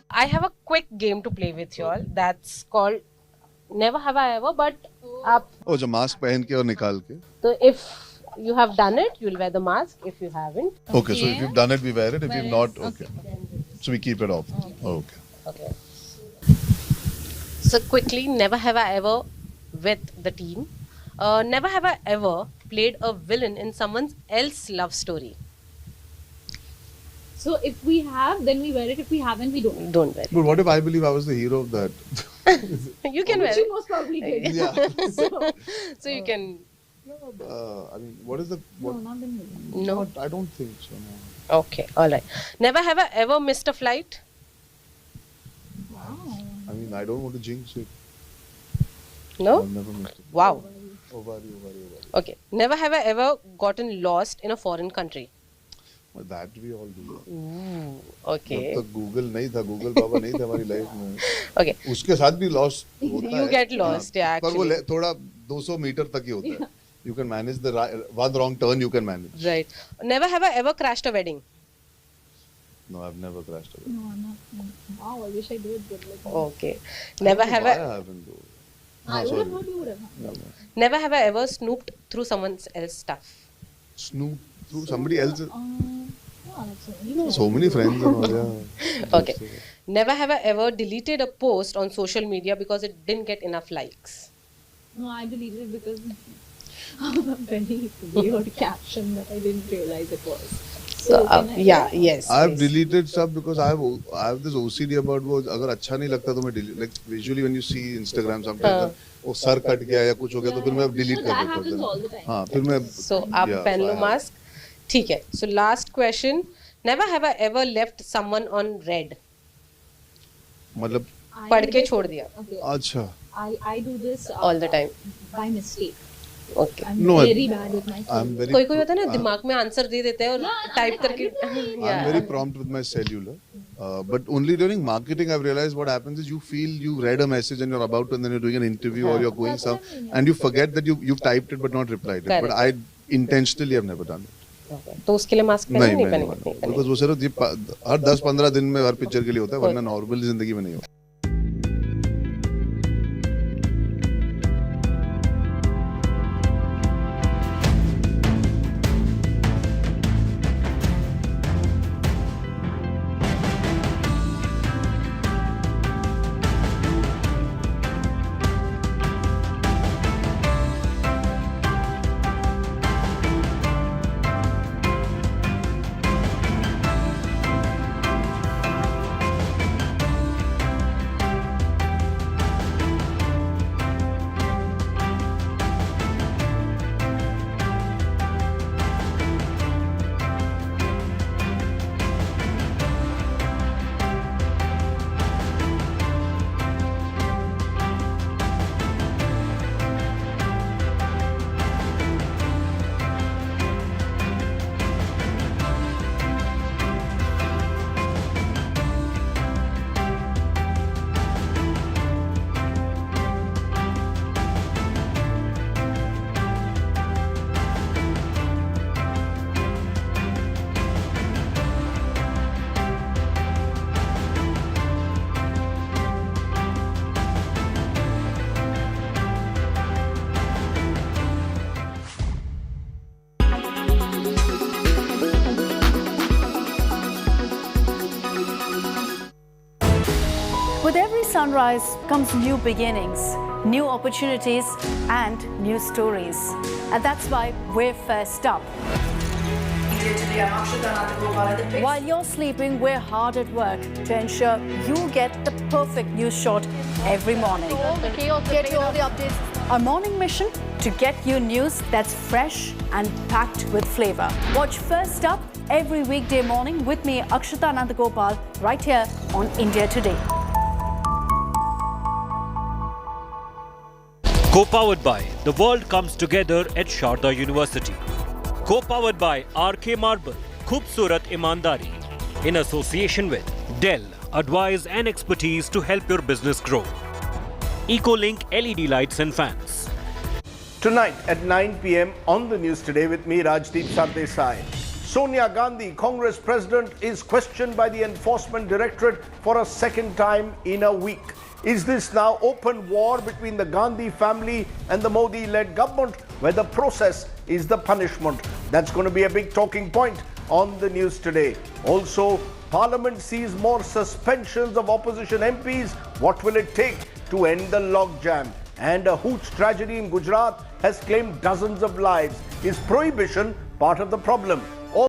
I have a quick game to play with you all. That's called Never Have I Ever, but up. Oh, जो mask पहन के और निकाल के. So if you have done it, you'll wear the mask. If you haven't. Okay, so if you've done it, we wear it. If you've not, okay. So we keep it off. Okay. Okay. So quickly, never have I ever with the team. Never have I ever played a villain in someone else's love story. So if we have, then we wear it. If we haven't, we don't. Don't wear it. But what if I believe I was the hero of that? You can wear Which it. you most probably did. Yeah. So you can. I mean, what is the... What? No, not the movie. No. I don't think so, no. Okay, alright. Never have I ever missed a flight? I mean, I don't want to jinx it. No? I've never missed it. Wow. Ovari. Okay. Never have I ever gotten lost in a foreign country? Well, that we all do. Ooh, okay. जब तक Google नहीं था, Google बाबा नहीं था हमारी life में. Okay. उसके साथ भी lost होता है. You get lost, yeah, पर वो actually. थोड़ा 200 मीटर तक ही होता है. You can manage the one wrong turn. You can manage. Right. Never have I ever crashed a wedding? No, I've never crashed a wedding. No, not. Wow, I wish I did. But like, Okay. Never have I I. haven't though. I would sorry. have heard you would have. No. Never Never have I ever snooped through someone else's stuff. Snoop through somebody else. Yeah, that's So many friends and all. Yeah. Okay. Never have I ever deleted a post on social media because it didn't get enough likes. No, I deleted it because of a very weird caption that I didn't realize it was. So yes. I've deleted stuff because I have this OCD about वो अगर अच्छा नहीं लगता तो मैं delete, like visually when you see Instagram sometimes वो sir cut गया या कुछ हो गया तो फिर मैं delete कर देता हूँ. हाँ फिर मैं. So आप पहन लो मास्क. ठीक है. So last question. Never have I ever left someone on red. मतलब पढ़ के छोड़ दिया. अच्छा. I do this all the time by mistake. Okay. I'm very bad with my phone. कोई होता है ना दिमाग में आंसर दे देते हैं और टाइप करके. I'm very prompt with my cellular, but only during marketing I've realized what happens is you feel you read a message and you're about to, and then you're doing an interview or you're going some, and you forget that you've typed it but not replied it. But I intentionally have never done it. तो उसके लिए mask नहीं पहनेंगे. Because वो सिर्फ हर 10-15 दिन में हर picture के लिए होता है, वरना नॉर्मल जिंदगी में नहीं होता. With every sunrise comes new beginnings, new opportunities and new stories. And that's why we're first up. While you're sleeping, we're hard at work to ensure you get the perfect news shot every morning. Get you all the updates. Our morning mission to get you news that's fresh and packed with flavor. Watch First Up every weekday morning with me, Akshita Nandagopal, right here on India Today. Co-powered by The World Comes Together at Sharda University. Co-powered by RK Marble, Khoobsurat Imandari. In association with Dell, advice and expertise to help your business grow. Ecolink LED lights and fans. Tonight at 9 p.m. on the news today with me, Rajdeep Sardesai. Sonia Gandhi, Congress President, is questioned by the Enforcement Directorate for a second time in a week. Is this now open war between the Gandhi family and the Modi-led government, where the process is the punishment? That's going to be a big talking point on the news today. Also, Parliament sees more suspensions of opposition MPs. What will it take to end the logjam? And a hooch tragedy in Gujarat has claimed dozens of lives. Is prohibition part of the problem?